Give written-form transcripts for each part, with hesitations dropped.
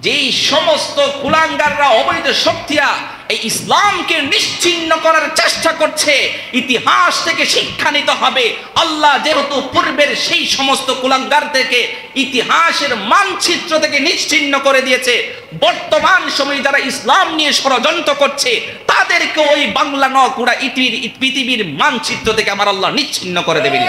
যেই সমস্ত কুলাঙ্গাররা অবৈধ শক্তিরা এই ইসলামকে নিশ্চিহ্ন করার চেষ্টা করছে, ইতিহাস থেকে শিক্ষা নিতে হবে। আল্লাহ যেহেতু পূর্বের সেই সমস্ত কুলাঙ্গার থেকে ইতিহাসের মানচিত্র থেকে নিশ্চিহ্ন করে দিয়েছে, বর্তমান সময়ে যারা ইসলাম নিয়ে ষড়যন্ত্র করছে তাদেরকে ওই বাংলা নয় পুরা পৃথিবীর মানচিত্র থেকে আমার আল্লাহ নিশ্চিহ্ন করে দেবেন।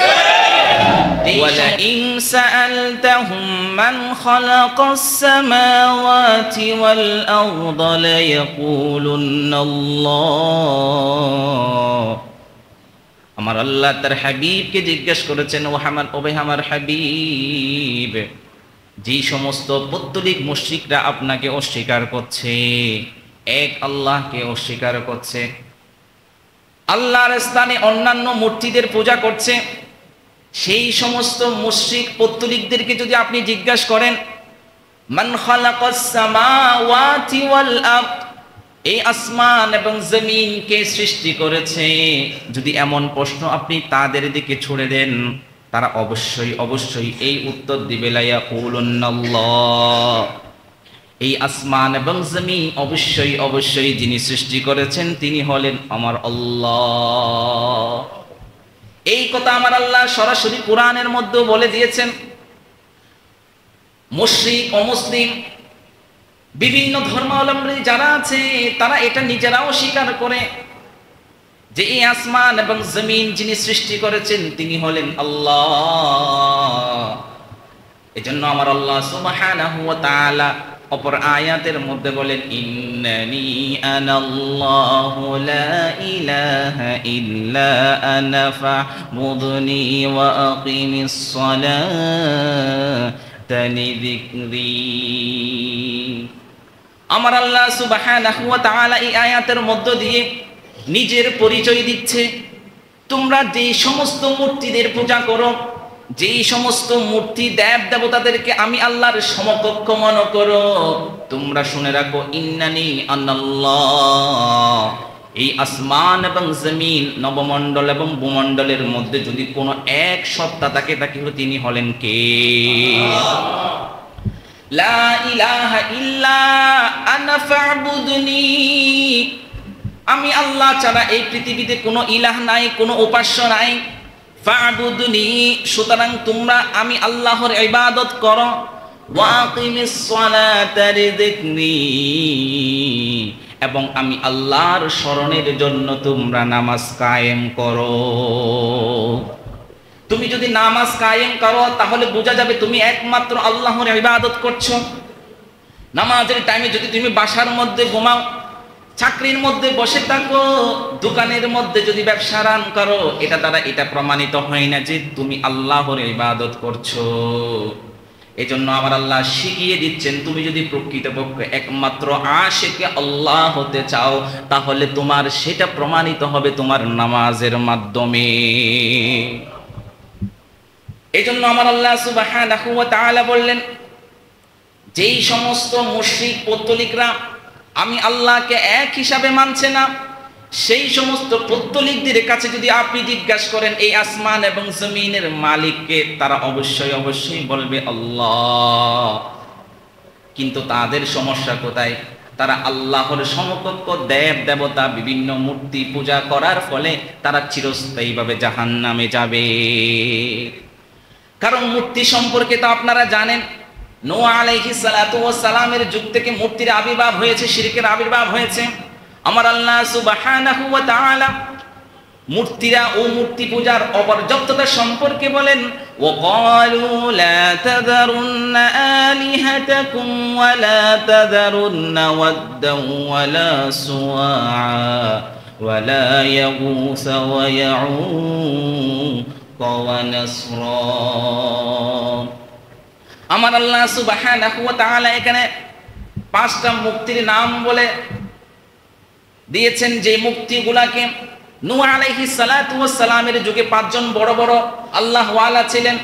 وَلَئِنْ سَأَلْتَهُمْ مَنْ خَلَقَ السَّمَاوَاتِ وَالْأَرْضَ لَيَقُولُنَّ اللَّهُ। আমার আল্লাহ তার হাবিবকে জিজ্ঞেস করেছেন, ও আমার হাবিব, যে সমস্ত পৌত্তলিক মুশরিকরা আপনাকে অস্বীকার করছে, এক আল্লাহকে অস্বীকার করছে, আল্লাহর স্থানে অন্যান্য মূর্তিদের পূজা করছে, সেই সমস্ত মুশরিক পৌত্তলিকদেরকে যদি আপনি জিজ্ঞাসা করেন, মান খালাকাস সামাওয়াতি ওয়াল আরদ, এই আসমান এবং জমিন কে সৃষ্টি করেছে, যদি এমন প্রশ্ন আপনি তাদের দিকে ছুড়ে দেন, তারা অবশ্যই এই উত্তর দিবে, লা ইয়াকুলুন্নাল্লাহ, এই আসমান এবং জমিন অবশ্যই যিনি সৃষ্টি করেছেন তিনি হলেন আমার আল্লাহ। এই কথা আমার আল্লাহ সরাসরি কোরআনের মধ্যে বলে দিয়েছেন। মুশরিক অমুসলিম বিভিন্ন ধর্মাবলম্বী যারা আছে তারা এটা নিজেরাও স্বীকার করে যে এই আসমান এবং জমিন যিনি সৃষ্টি করেছেন তিনি হলেন আল্লাহ। এজন্য আমার আল্লাহ সুবহানাহু ওয়া তাআলা অপর আয়াতের মধ্যে বলেন, ইন্নানি আনাল্লাহু লা ইলাহা ইল্লা আনা ফা'বুদনি ওয়া আকিমিস সালাতা লিযিকরি। আমার আল্লাহ সুবহানাহু ওয়া তাআলা এই আয়াতের মধ্য দিয়ে নিজের পরিচয় দিচ্ছে। তোমরা যে সমস্ত মূর্তিদের পূজা করো, যেই সমস্ত মূর্তি দেব দেবতাদেরকে আমি আল্লাহর সমকক্ষ মনে করো, তোমরা শুনে রাখো, ইন্নানি আনাল্লাহ, এই আসমান এবং জমিন, নবমণ্ডল এবং ভূমণ্ডলের মধ্যে যদি কোনো এক সত্তা থাকে তাকে তিনি হলেন কে? লা ইলাহা ইল্লা আনা ফা'বুদনি, আমি আল্লাহ ছাড়া এই পৃথিবীতে কোনো ইলাহ নাই, কোনো উপাস্য নাই। ফা'বুদনি, সুতরাং তোমরা আমি আল্লাহর ইবাদত করো। ওয়া আকিমিস সালাতা লিযিকরি, এবং আমি আল্লাহর স্মরণের জন্য তোমরা নামাজ কায়েম করো। তুমি যদি নামাজ কায়েম করো তাহলে বোঝা যাবে তুমি একমাত্র আল্লাহর ইবাদত করছো। নামাজের টাইমে যদি তুমি বাসার মধ্যে ঘুমাও, চাকরির মধ্যে বসে থাকো, দোকানের মধ্যে যদি ব্যবসা রান করো, এটা দ্বারা এটা প্রমাণিত হয় না যে তুমি আল্লাহর ইবাদত করছো। এজন্য আমার আল্লাহ শিখিয়ে দিচ্ছেন, তুমি যদি প্রকৃতপক্ষে একমাত্র আশিকে আল্লাহ হতে চাও তাহলে তোমার সেটা প্রমাণিত হবে তোমার নামাজের মাধ্যমে। এজন্য আমার আল্লাহ সুবহানাহু ওয়া তাআলা বললেন, যেই সমস্ত মুশরিক পৌত্তলিকরা আমি আল্লাহকে এক হিসাবে মানছে না, সেই সমস্ত পৌত্তলিকদের কাছে যদি আপনি জিজ্ঞাসা করেন এই আসমান এবং জমিনের মালিককে, তারা অবশ্যই বলবে আল্লাহ। কিন্তু তাদের সমস্যা কোথায়? তারা আল্লাহর সমকক্ষ দেব দেবতা বিভিন্ন মূর্তি পূজা করার ফলে তারা চিরস্থায়ীভাবে জাহান্নামে যাবে। কারণ মূর্তি সম্পর্কে তো আপনারা জানেন, নূহ আলাইহিস সালাতু ওয়াস সালামের যুগ থেকে মূর্তির আবির্ভাব হয়েছে, শিরকের আবির্ভাব হয়েছে। আমার আল্লাহ সুবহানাহু ওয়া তাআলা মূর্তিরা ও মূর্তি পূজার অপর্যাপ্ততা সম্পর্কে বলেন, ওয়া ক্বালু লা তাযারুন্না আলিহাতাকুম ওয়া লা তাযারুন্না ওয়াদ্দান ওয়া লা সুওয়া ওয়া লা ইয়াগুস ওয়া ইয়াউক ওয়া নাসরা। আমার আল্লাহ সুবহানাহু ওয়া তাআলা এখানে 5টা মুক্তির নাম বলে দিয়েছেন, যে মুক্তিগুলাকে নূহ আলাইহিস সালাতু ওয়াস সালামের যুগে 5 জন বড় বড় আল্লাহ ওয়ালা ছিলেন।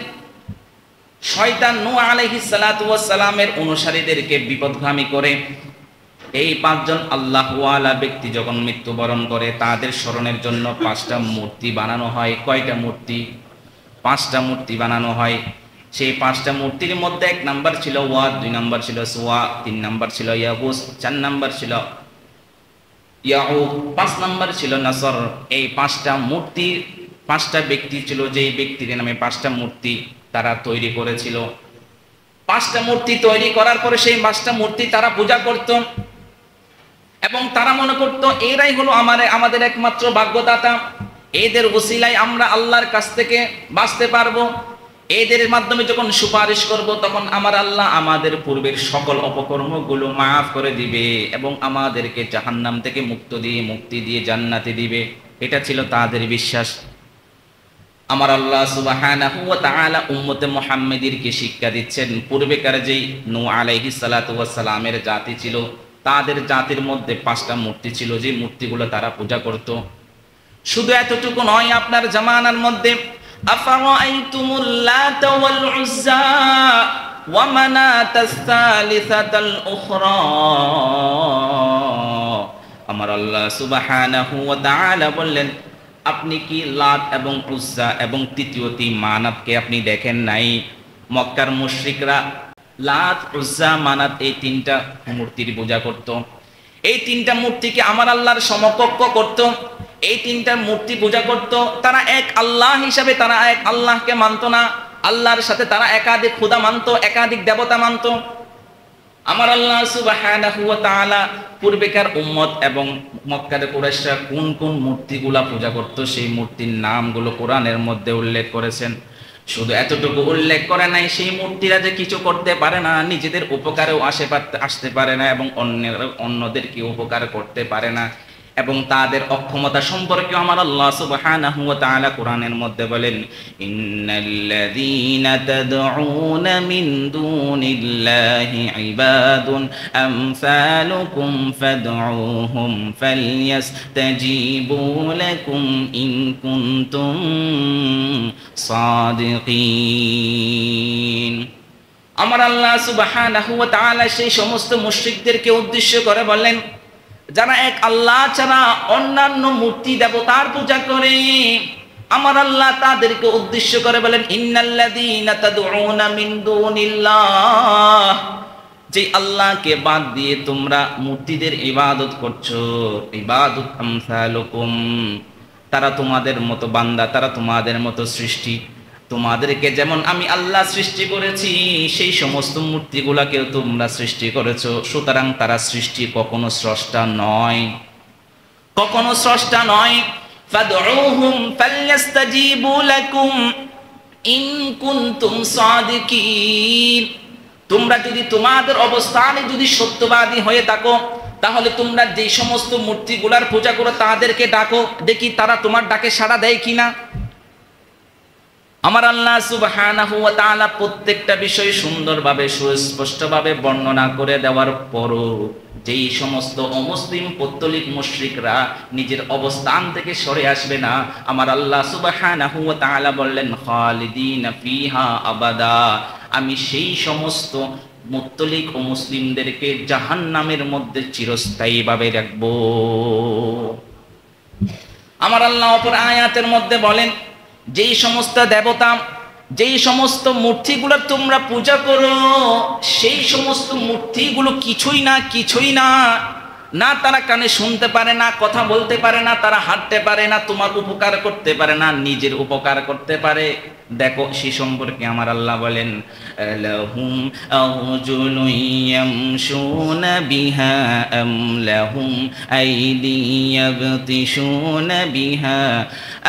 শয়তান নূহ আলাইহিস সালাতু ওয়াস সালামের অনুসারীদেরকে বিপদগামী করে এই 5 জন আল্লাহ ওয়ালা ব্যক্তি যখন মৃত্যুবরণ করে তাদের স্মরণের জন্য 5টা মূর্তি বানানো হয়। কয়টা মূর্তি? 5টা মূর্তি বানানো হয়। সেই 5টা মূর্তির মধ্যে 1 নাম্বার ছিল ওয়াদ, 2 নাম্বার ছিল সুওয়া, 3 নাম্বার ছিল ইয়াগুস, 4 নাম্বার ছিল ইয়াউক, 5 নাম্বার ছিল নাসর। এই 5টা মূর্তি 5টা ব্যক্তি ছিল, যেই ব্যক্তির নামে 5টা মূর্তি তারা তৈরি করেছিল। 5টা মূর্তি তৈরি করার পরে সেই 5টা মূর্তি তারা পূজা করত এবং তারা মনে করত এরাই হলো আমাদের একমাত্র ভাগ্যদাতা, এদের ওসিলায় আমরা আল্লাহর কাছ থেকে বাঁচতে পারবো, এদের মাধ্যমে যখন সুপারিশ করব তখন আমার আল্লাহ আমাদের পূর্বের সকল অপকর্মগুলো মাফ করে দিবে এবং আমাদেরকে জাহান্নাম থেকে মুক্তি দিয়ে জান্নাতে দিবে। এটা ছিল তাদের বিশ্বাস। আমার আল্লাহ সুবহানাহু ওয়া তাআলা উম্মতে মুহাম্মাদীরকে শিক্ষা দিচ্ছেন, পূর্বেকার যেই নূহ আলাইহিস সালাতু ওয়াস সালামের জাতি ছিল, তাদের জাতির মধ্যে 5টা মূর্তি ছিল, যে মূর্তিগুলো তারা পূজা করত। শুধু এতটুকু নয়, আপনার জামানার মধ্যে আফারাআইতুমুল লাতা ওয়াল উজ্জা ওয়া মানাতাস সালিসাতাল উখরা, আমার আল্লাহ সুবহানাহু ওয়া তাআলা বললেন, আপনি কি লাত এবং উজ্জা এবং তৃতীয়টি মানাতকে আপনি দেখেন নাই? মক্কার মুশরিকরা লাত, উজ্জা, মানাত এই 3টা মূর্তির পূজা করত। এই 3টা মূর্তিকে আমার আল্লাহর সমকক্ষ করত। এই 3টা মূর্তি পূজা করত। তারা এক আল্লাহ হিসাবে তারা এক আল্লাহকে মানত না, আল্লাহর সাথে তারা একাধিক খোদা মানত, একাধিক দেবতা মানত। আমার আল্লাহ সুবহানাহু ওয়া তাআলা পূর্বেকার উম্মত এবং মক্কার কুরাইশরা কোন কোন মূর্তিগুলা পূজা করত সেই মূর্তির নামগুলো কোরআনের মধ্যে উল্লেখ করেছেন। শুধু এতটুকু উল্লেখ করে নাই, সেই মূর্তিরা যে কিছু করতে পারে না, নিজেদের উপকারেও আসতে পারে না এবং অন্যদেরকে উপকার করতে পারে না, এবং তাদের অক্ষমতা সম্পর্কে আমার আল্লাহ সুবহানাহু ওয়া তাআলা কোরআনের মধ্যে বলেন, ইন্নাল্লাযীনা তাদউনা মিন দুনিল্লাহি ইবাদুন আমসালুকুম ফাদউহুম ফালইস্তাজীবু লাকুম ইন কুনতুম সাদিকিন। আমার আল্লাহ সুবহানাহু ওয়া তাআলা সেই সমস্ত মুশরিকদেরকে উদ্দেশ্য করে বলেন, যারা এক আল্লাহ ছাড়া অন্যান্য মূর্তি দেবতার পূজা করে, আমার আল্লাহ তাদেরকে উদ্দেশ্য করে বলেন, ইন্নাল্লাযীনা তাদউনা মিন দুনিল্লাহ, যে আল্লাহকে বাদ দিয়ে তোমরা মূর্তিদের ইবাদত করছো, ইবাদুত আমসালুকুম, তারা তোমাদের মতো বান্দা, তারা তোমাদের মতো সৃষ্টি। তোমাদেরকে যেমন আমি আল্লাহ সৃষ্টি করেছি, সেই সমস্ত মূর্তিগুলাকেও তোমরা সৃষ্টি করেছো, সুতরাং তারা সৃষ্টি, কখনো স্রষ্টা নয়, কখনো স্রষ্টা নয়। ফাদউহুম ফালইস্তাজীবু লাকুম ইন কুনতুম সাদিকিন, তোমরা যদি তোমাদের অবস্থানে যদি সত্যবাদী হয়ে থাকো, তাহলে তোমরা যে সমস্ত মূর্তিগুলার পূজা করো তাদেরকে ডাকো, দেখি তারা তোমার ডাকে সাড়া দেয় কিনা। আমার আল্লাহ সুবহানাহু ওয়া তাআলা প্রত্যেকটা বিষয় সুন্দরভাবে সুস্পষ্টভাবে বর্ণনা করে দেওয়ার পরও যেই সমস্ত অমুসলিম পৌত্তলিক মুশরিকরা নিজের অবস্থান থেকে সরে আসবে না, আমার আল্লাহ সুবহানাহু ওয়া তাআলা বললেন, খালিদিনা ফিহা আবাদা, আমি সেই সমস্ত মুত্তলিক ও মুসলিমদেরকে জাহান্নামের মধ্যে চিরস্থায়ীভাবে রাখবো। আমার আল্লাহ অপর আয়াতের মধ্যে বলেন, যেই সমস্ত দেবতা, যেই সমস্ত মূর্তিগুলো তোমরা পূজা করো, সেই সমস্ত মূর্তিগুলো কিছুই না, না তারা কানে শুনতে পারে না, কথা বলতে পারে না, তারা হাঁটতে পারে না, তোমার উপকার করতে পারে না, নিজের উপকার করতে পারে। দেখো সে সম্পর্কে আমার আল্লাহ বলেন, লাহুম আরজুলুন ইয়ামশুনা বিহা আম লাহুম আইদি ইয়াবতিশুনা বিহা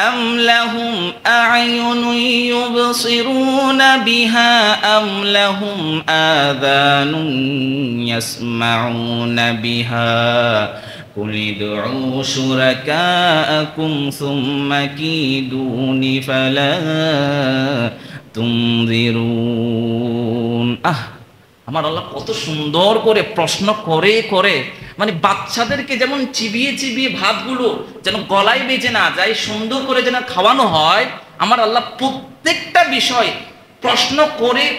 আম লাহুম আ'য়ুনুন ইউবসিরুনা বিহা আম লাহুম আযানুন ইয়াসমাউনা বিহা কুল ইদউ শুরাকাআকুম সুম্মা কিদুনি ফালা তুনজিরুন। আমার আল্লাহ কত সুন্দর করে প্রশ্ন করে, মানে বাচ্চাদেরকে যেমন চিবিয়ে ভাতগুলো যেন গলায় বেজে না যায়, সুন্দর করে যেন খাওয়ানো হয়, আমার আল্লাহ প্রত্যেকটা বিষয় প্রশ্ন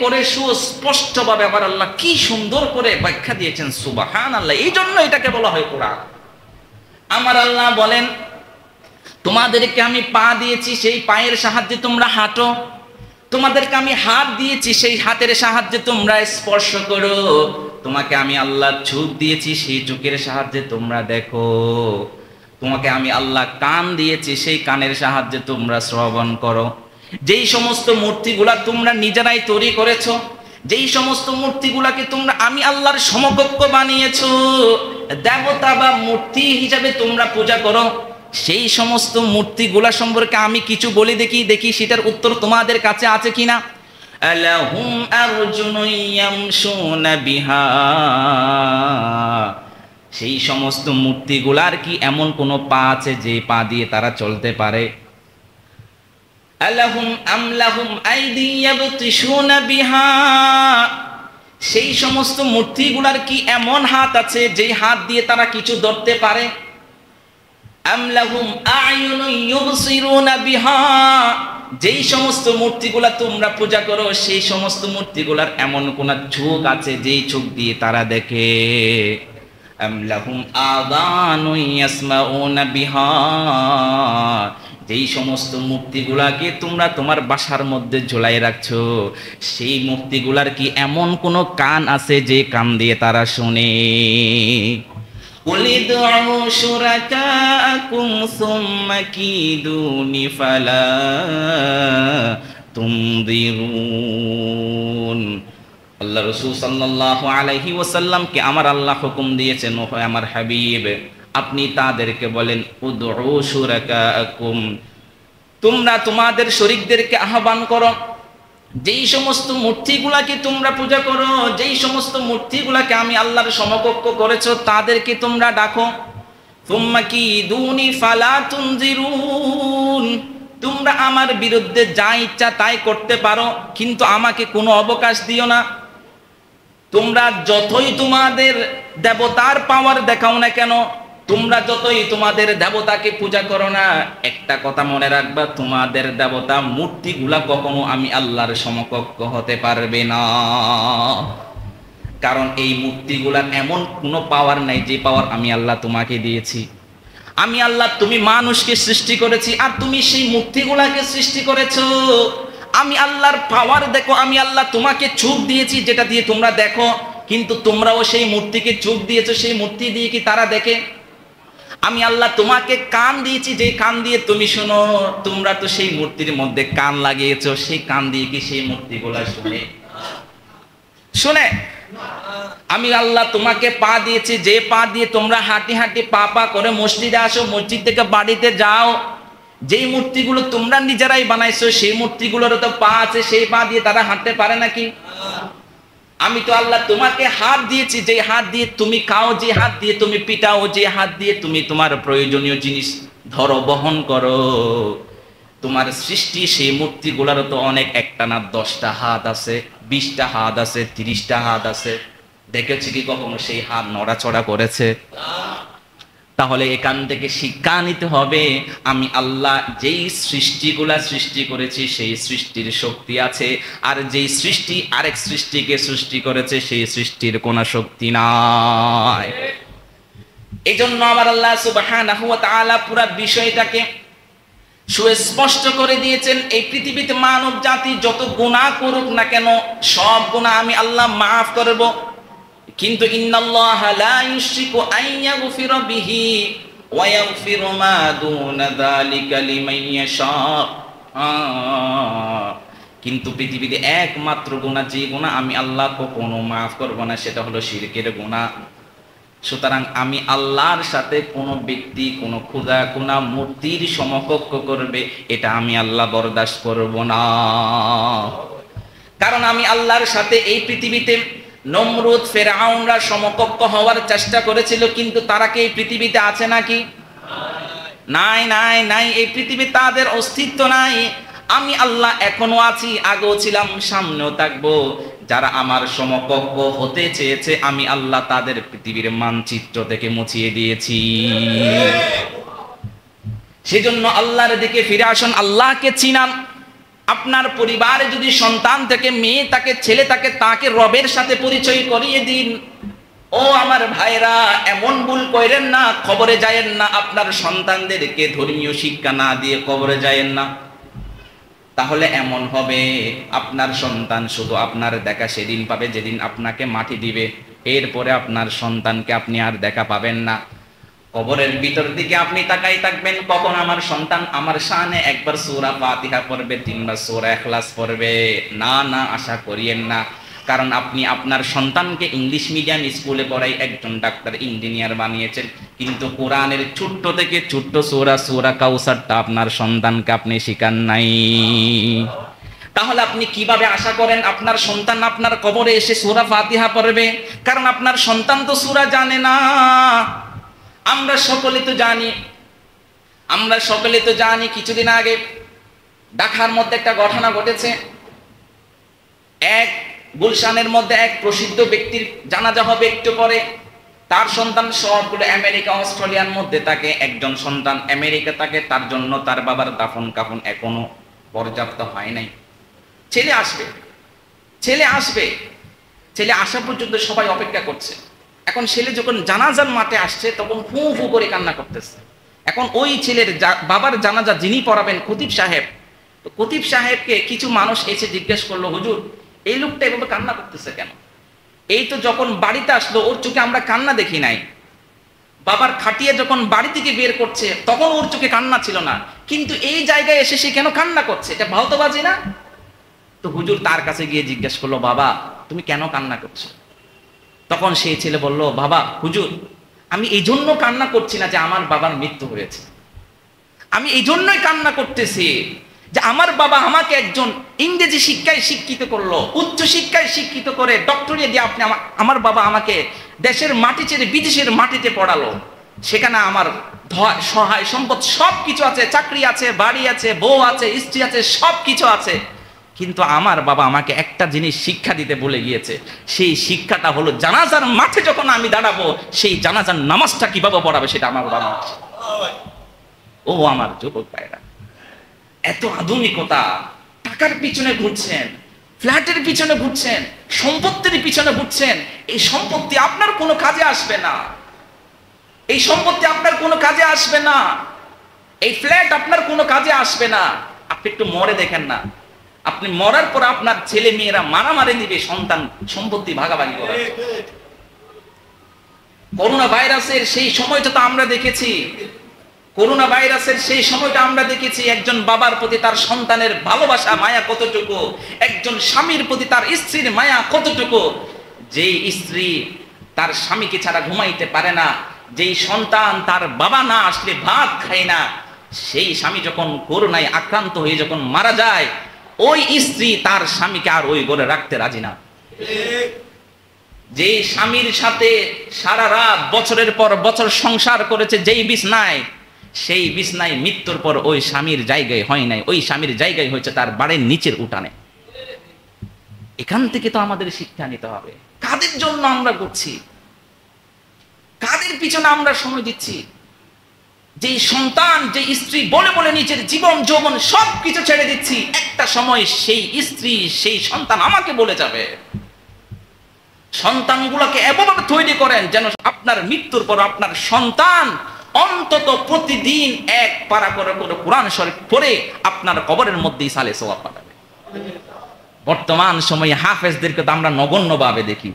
করে সুস্পষ্টভাবে আমার আল্লাহ কি সুন্দর করে ব্যাখ্যা দিয়েছেন। সুবহানাল্লাহ, এই জন্য এটাকে বলা হয় কোরআন। আমার আল্লাহ বলেন, তোমাদেরকে আমি পা দিয়েছি, সেই পায়ের সাহায্যে তোমরা হাঁটো, তোমাদেরকে আমি হাত দিয়েছি, সেই হাতের সাহায্যে তোমরা স্পর্শ করো। তোমাকে আমি আল্লাহ চোখ দিয়েছি, সেই চোখের সাহায্যে তোমরা দেখো। তোমাকে আমি আল্লাহ কান দিয়েছি, সেই কানের সাহায্যে তোমরা শ্রবণ করো। যেই সমস্ত মূর্তিগুলা তোমরা নিজেরাই তৈরি করেছো, যেই সমস্ত মূর্তিগুলাকে তোমরা আমি আল্লাহর সমকক্ষ বানিয়েছো, দেবতা বা মূর্তি হিসাবে তোমরা পূজা করো, সেই সমস্ত মূর্তিগুলা সম্পর্কে আমি কিছু বলে দেখি সেটার উত্তর তোমাদের কাছে আছে কিনা। আলাহুম আরজুনুন ইয়ামশুনা বিহা, সেই সমস্ত মূর্তিগুলার কি এমন কোন পা আছে যে পা দিয়ে তারা চলতে পারে? আলাহুম আমলাহুম আইদি ইয়াবতিশুনা বিহা, সেই সমস্ত মূর্তিগুলার কি এমন হাত আছে যে হাত দিয়ে তারা কিছু ধরতে পারে? আমলাহুম আয়ুনুন ইউবসিরুনা বিহা, যেই সমস্ত মূর্তিগুলা তোমরা পূজা করো সেই সমস্ত মূর্তিগুলার এমন কোন চোখ আছে যেই চোখ দিয়ে তারা দেখে? আমলাহুম আযানুন ইয়াসমাউনা বিহা, যেই সমস্ত মূর্তিগুলাকে তোমরা তোমার বাসার মধ্যে ঝুলাই রাখছো সেই মূর্তিগুলার কি এমন কোন কান আছে যে কান দিয়ে তারা শুনে? উলিদউ শুরাকাকুম সুম্মা কিদুনি ফালা তুমদিরুন। আল্লাহ রাসূল সাল্লাল্লাহু আলাইহি ওয়াসাল্লামকে আমার আল্লাহ হুকুম দিয়েছেন, ও আমার হাবিব আপনি তাদেরকে বলেন উদউ শুরাকাকুম, তোমরা তোমাদের শরীকদেরকে আহ্বান করো, যেই সমস্ত মূর্তিগুলাকে তোমরা পূজা করো, যেই সমস্ত মূর্তিগুলাকে আমি আল্লাহর সমকক্ষ করেছো তাদেরকে তোমরা ডাকো। সুম্মা কিদুনি ফালা তুনজিরুন, তোমরা আমার বিরুদ্ধে যা ইচ্ছা তাই করতে পারো, কিন্তু আমাকে কোনো অবকাশ দিও না। তোমরা যতই তোমাদের দেবতার পাওয়ার দেখাও না কেন, তোমরা যতই তোমাদের দেবতাকে পূজা করো না, একটা কথা মনে রাখবা, তোমাদের দেবতা মূর্তিগুলা কখনো আমি আল্লাহর সমকক্ষ হতে পারবে না। কারণ এই মূর্তিগুলার এমন কোনো পাওয়ার নাই যে পাওয়ার আমি আল্লাহ তোমাকে দিয়েছি। আমি আল্লাহ, তুমি মানুষকে সৃষ্টি করেছি আর তুমি সেই মূর্তিগুলাকে সৃষ্টি করেছো। আমি আল্লাহর পাওয়ার দেখো, আমি আল্লাহ তোমাকে চোখ দিয়েছি যেটা দিয়ে তোমরা দেখো, কিন্তু তোমরাও সেই মূর্তিকে চোখ দিয়েছো, সেই মূর্তি দিয়ে কি তারা দেখে? আমি আল্লাহ তোমাকে কান দিয়েছি যে কান দিয়ে তুমি শোনো, তোমরা তো সেই মূর্তির মধ্যে কান লাগিয়েছো, সেই কান দিয়ে কি সেই মূর্তিগুলা শুনে? আমি আল্লাহ তোমাকে পা দিয়েছি যে পা দিয়ে তোমরা হাঁটি হাঁটি পা পা করে মসজিদে আসো, মসজিদ থেকে বাড়িতে যাও, যেই মূর্তিগুলো তোমরা নিজেরাই বানাইছো সেই মূর্তিগুলোরও তো পা আছে, সেই পা দিয়ে তারা হাঁটতে পারে নাকি? আমি তো আল্লাহ তোমাকে হাত দিয়েছি যে হাত দিয়ে তুমি খাও, যে হাত দিয়ে তুমি পিটাও, যে হাত দিয়ে তুমি তোমার প্রয়োজনীয় জিনিস ধরো বহন করো। তোমার সৃষ্টি সেই মূর্তিগুলারও তো অনেক, একটা না 10টা হাত আছে, 20টা হাত আছে, 30টা হাত আছে। দেখেছি কি কখনো সেই হাত নড়াচড়া করেছে? তাহলে এখান থেকে শিক্ষা নিতে হবে, আমি আল্লাহ যেই সৃষ্টিগুলা সৃষ্টি করেছি সেই সৃষ্টির শক্তি আছে, আর যেই সৃষ্টি আরেক সৃষ্টিকে সৃষ্টি করেছে সেই সৃষ্টির কোনো শক্তি নাই। এই জন্য আমার আল্লাহ সুবহানাহু ওয়া তাআলা পুরো বিষয়টাকে সুস্পষ্ট করে দিয়েছেন। এই পৃথিবীতে মানব জাতি যত গুনাহ করুক না কেন, সব গুনাহ আমি আল্লাহ মাফ করব, কিন্তু ইন্নাল্লাহা লা ইউশরিকু আন ইয়াগফিরা বিহি ওয়া ইয়াগফিরু মা দুনা যালিকা লিমান ইয়াশা। কিন্তু পৃথিবীতে একমাত্র গুনাহ, যে গুনাহ আমি আল্লাহ কখনো মাফ করব না, সেটা হলো শিরকের গুনাহ। সুতরাং আমি আল্লাহর সাথে কোনো ব্যক্তি, কোনো খোদা, কোনো মূর্তির সমকক্ষ করবে, এটা আমি আল্লাহ বরদাস্ত করব না। কারণ আমি আল্লাহর সাথে এই পৃথিবীতে নমরুদ, ফেরাউনরা সমকক্ষ হওয়ার চেষ্টা করেছিল, কিন্তু তারা কি এই পৃথিবীতে আছে নাকি? নাই নাই নাই, এই পৃথিবী তাদের অস্তিত্ব নাই। আমি আল্লাহ এখনো আছি, আগেও ছিলাম, সামনেও থাকবো। যারা আমার সমকক্ষ হতে চেয়েছে আমি আল্লাহ তাদের পৃথিবীর মানচিত্র থেকে মুছিয়ে দিয়েছি। সেজন্য আল্লাহর দিকে ফিরে আসুন, আল্লাহকে চিনান। আপনার পরিবারে যদি সন্তান থেকে মেয়ে থাকে, ছেলে থাকে, তাকে রবের সাথে পরিচয় করিয়ে দিন। ও আমার ভাইরা, এমন ভুল করেন না, কবরে যায়েন না, আপনার সন্তানদেরকে ধর্মীয় শিক্ষা না দিয়ে কবরে যায়েন না। তাহলে এমন হবে আপনার সন্তান শুধু আপনার দেখা সেদিন পাবে যেদিন আপনাকে মাটি দিবে, এরপরে আপনার সন্তানকে আপনি আর দেখা পাবেন না। কবরের ভিতর দিকে আপনি তাকাই থাকবেন, কখন আমার সন্তান আমার শানে একবার সূরা ফাতিহা পড়বে, 3 বার সূরা ইখলাস পড়বে। না না, আশা করিয়েন না, কারণ আপনি আপনার সন্তানকে ইংলিশ মিডিয়াম স্কুলে পড়াই একজন ডাক্তার ইঞ্জিনিয়ার বানিয়েছেন, কিন্তু কোরআনের ছোট্ট থেকে ছোট্ট সূরা কাউসারটা আপনার সন্তানকে আপনি শিখান নাই। তাহলে আপনি কিভাবে আশা করেন আপনার সন্তান আপনার কবরে এসে সূরা ফাতিহা পড়বে? কারণ আপনার সন্তান তো সূরা জানে না। আমরা সকলে তো জানি কিছুদিন আগে ঢাকার মধ্যে একটা ঘটনা ঘটেছে। এক গুলশানের মধ্যে এক প্রসিদ্ধ ব্যক্তির জানাজা হবে একটু পরে। তার সন্তান সবগুলো আমেরিকা অস্ট্রেলিয়ার মধ্যে থাকে, একজন সন্তান আমেরিকা থাকে, তার জন্য তার বাবার দাফন কাফন এখনো পর্যাপ্ত হয় নাই। ছেলে আসা পর্যন্ত সবাই অপেক্ষা করছে। এখন ছেলে যখন জানাজার মাঠে আসছে তখন ফু ফু করে কান্না করতেছে। এখন ওই ছেলের বাবার জানাজা যিনি পড়াবেন খতিব সাহেব, তো খতিব সাহেবকে কিছু মানুষ এসে জিজ্ঞেস করলো, হুজুর এই লোকটা এভাবে কান্না করতেছে কেন? এই তো যখন বাড়িতে আসলো ওর চোখে আমরা কান্না দেখি নাই, বাবার খাটিয়ে যখন বাড়ি থেকে বের করছে তখন ওর চোখে কান্না ছিল না, কিন্তু এই জায়গায় এসে সে কেন কান্না করছে? এটা ভাওতাবাজি না? তো হুজুর তার কাছে গিয়ে জিজ্ঞেস করলো, বাবা তুমি কেন কান্না করছো? তখন সেই ছেলে বলল, বাবা হুজুর আমি এই জন্য কান্না করছি না যে আমার বাবার মৃত্যু হয়েছে, আমি এই জন্যই কান্না করতেছি যে আমার বাবা আমাকে একজন ইংরেজি শিক্ষায় শিক্ষিত করলো, উচ্চ শিক্ষায় শিক্ষিত করে ডক্টরেট দিয়ে আপনি আমার বাবা আমাকে দেশের মাটি ছেড়ে বিদেশের মাটিতে পড়ালো। সেখানে আমার সহায় সম্পদ সব কিছু আছে, চাকরি আছে, বাড়ি আছে, বউ আছে, স্ত্রী আছে, সব কিছু আছে, কিন্তু আমার বাবা আমাকে একটা জিনিস শিক্ষা দিতে বলে গিয়েছে। সেই শিক্ষাটা হলো জানাজার মাঠে যখন আমি দাঁড়াবো সেই জানাজার নামাজটা কিভাবে পড়াবে সেটা আমার বাবা। ও আমার যুবক ভাইরা, এত আধুনিকতা, টাকার পিছনে ঘুরছেন, ফ্ল্যাটের পিছনে ঘুরছেন, সম্পত্তির পিছনে ঘুরছেন। এই সম্পত্তি আপনার কোনো কাজে আসবে না, এই সম্পত্তি আপনার কোনো কাজে আসবে না, এই ফ্ল্যাট আপনার কোনো কাজে আসবে না। আপনি একটু মরে দেখেন না, আপনি মরার পর আপনার ছেলে মেয়েরা মারামারি দিবে সন্তান সম্পত্তি ভাগাভাগি করে। করোনা ভাইরাসের সেই সময়টা তো আমরা দেখেছি, একজন বাবার প্রতি তার সন্তানের ভালোবাসা মায়া কতটুকু, একজন স্বামীর প্রতি তার স্ত্রীর মায়া কতটুকু। যেই স্ত্রী তার স্বামীকে ছাড়া ঘুমাইতে পারে না, যেই সন্তান তার বাবা না আসলে ভাত খায় না, সেই স্বামী যখন করোনায় আক্রান্ত হয়ে যখন মারা যায়, ওই স্ত্রী তার স্বামীকে আর ওই ঘরে রাখতে রাজি না। যে স্বামীর সাথে সারা রাত বছরের পর বছর সংসার করেছে যেই বিছনায়, সেই বিছনায় মৃত্যুর পর ওই স্বামীর জায়গায় হয় নাই, ওই স্বামীর জায়গায় হয়েছে তার বাড়ির নিচের উঠানে। এখান থেকে তো আমাদের শিক্ষা নিতে হবে। কাদের জন্য আমরা করছি, কাদের পিছনে আমরা সময় দিচ্ছি? যে সন্তান, যে স্ত্রী বলে বলে নিজের জীবন যৌবন সবকিছু ছেড়ে দিচ্ছি, একটা সময় সেই স্ত্রী সেই সন্তান আমাকে বলে যাবে। সন্তানগুলোকে এমনভাবে তৈরি করেন যেন আপনার মৃত্যুর পর আপনার সন্তান অন্তত প্রতিদিন এক পারা করে কোরআন শরীফ পড়ে আপনার কবরের মধ্যে ইসালে সওয়াব পাঠাবে। বর্তমান সময়ে হাফেজদেরকে তো আমরা নগণ্যভাবে দেখি।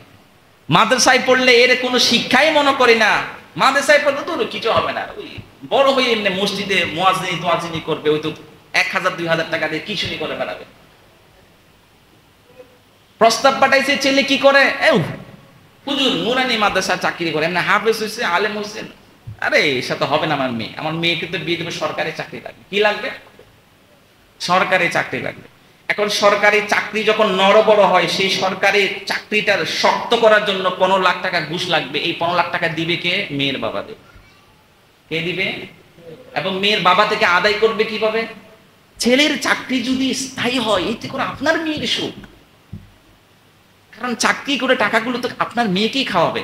মাদ্রাসায় পড়লে এর কোনো শিক্ষাই মনে করি না, মাদ্রাসায় পড়লে তো কিছু হবে না, ওই বড় হয়ে এমনি মসজিদে মুয়াজ্জিনি করবে, ওই তো 1000-2000 টাকা দিয়ে কি শুনি করে বেড়াবে। প্রস্তাব পাঠাইছে ছেলে কি করে, হুজুর নুরানি মাদ্রাসা চাকরি করে, এমনি হাফেজ হয়েছে, আলেম হয়েছে, আরে এর সাথে হবে না, আমার মেয়েকে তো বিয়ে দেবে, সরকারি চাকরি লাগবে। কি লাগবে? সরকারি চাকরি লাগবে। এখন সরকারি চাকরি যখন নড়বড় হয়, সেই সরকারি চাকরিটার শক্ত করার জন্য 15 লাখ টাকা ঘুষ লাগবে। এই 15 লাখ টাকা দিবে কে? মেয়ের বাবা দেবে। কে দিবে? এবং মেয়ের বাবা থেকে আদায় করবে কিভাবে? ছেলের চাকরি যদি স্থায়ী হয়, এতে করে আপনার মেয়ের সুখ, কারণ চাকরি করে টাকাগুলো তো আপনার মেয়েকেই খাওয়াবে।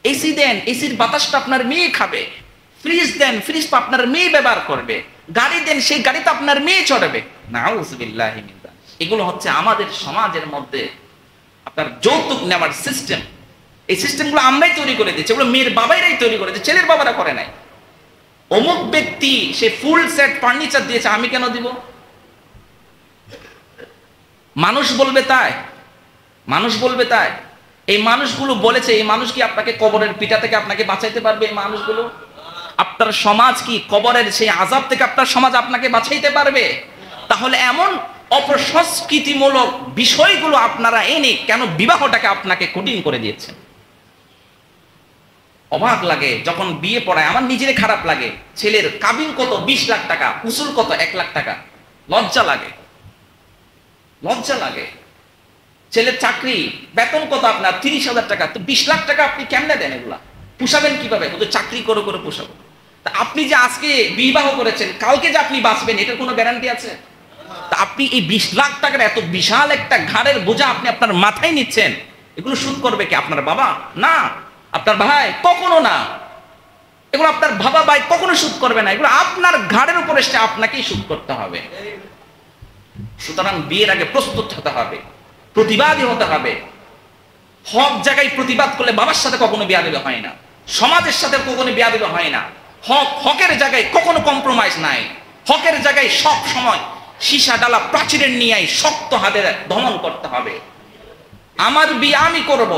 এসি দেন, এসির বাতাসটা আপনার মেয়ে খাবে। ফ্রিজ দেন, ফ্রিজ তো আপনার মেয়ে ব্যবহার করবে। গাড়ি দেন, সেই গাড়ি তো আপনার মেয়ে চড়বে। নাউযুবিল্লাহি মিন যালিক। এগুলো হচ্ছে আমাদের সমাজের মধ্যে আপনার যৌতুক নেওয়ার সিস্টেম। এই সিস্টেমগুলো আমরাই তৈরি করে দিচ্ছি, এগুলো মেয়ের বাবাইরাই তৈরি করেছে, ছেলের বাবারা করে নাই। অমুক ব্যক্তি সে ফুল সেট ফার্নিচার দিয়েছে, আমি কেন দিব? মানুষ বলবে তাই, মানুষ বলবে তাই। এই মানুষগুলো বলেছে, এই মানুষ কি আপনাকে কবরের পিঠা থেকে আপনাকে বাঁচাইতে পারবে? এই মানুষগুলো, আপনার সমাজ কি কবরের সেই আযাব থেকে আপনার সমাজ আপনাকে বাঁচাইতে পারবে? তাহলে এমন অপসংস্কৃতিমূলক বিষয়গুলো আপনারা এনে কেন বিবাহটাকে আপনাকে কঠিন করে দিয়েছেন? অবাক লাগে যখন বিয়ে পড়ায়, আমার নিজেরই খারাপ লাগে। ছেলের কাবিন কত 20 লাখ টাকা, উসুল কত 1 লাখ টাকা। লজ্জা লাগে, লজ্জা লাগে। ছেলের চাকরি বেতন কত আপনার 30,000 টাকা, তো 20 লাখ টাকা আপনি কেমনে দেন? এগুলা পুষাবেন কিভাবে? শুধু চাকরি করে করে পুষাবো? তা আপনি যে আজকে বিবাহ করেছেন, কালকে যে আপনি বাঁচবেন এটার কোনো গ্যারান্টি আছে? তা আপনি এই 20 লাখ টাকার এত বিশাল একটা ঘাড়ের বোঝা আপনি আপনার মাথায় নিচ্ছেন, এগুলো সুদ করবে কি? আপনার বাবা না, আপনার ভাই কখনো না। এগুলো আপনার বাবা ভাই কখনো সুদ করবে না, এগুলো আপনার ঘাড়ের উপর এসে আপনাকেই সুদ করতে হবে। সুতরাং বিয়ের আগে প্রস্তুত হতে হবে, প্রতিবাদী হতে হবে। হক জায়গায় প্রতিবাদ করলে বাবার সাথে কখনো বিয়াদবি হয় না, সমাজের সাথে কখনো বিয়াদবি হয় না। হকের জায়গায় কখনো কম্প্রোমাইজ নাই। হকের জায়গায় সব সময় সীসা ডালা প্রাচীরের নিয়ে শক্ত হাতে দমন করতে হবে। আমার বিয়ে আমি করব,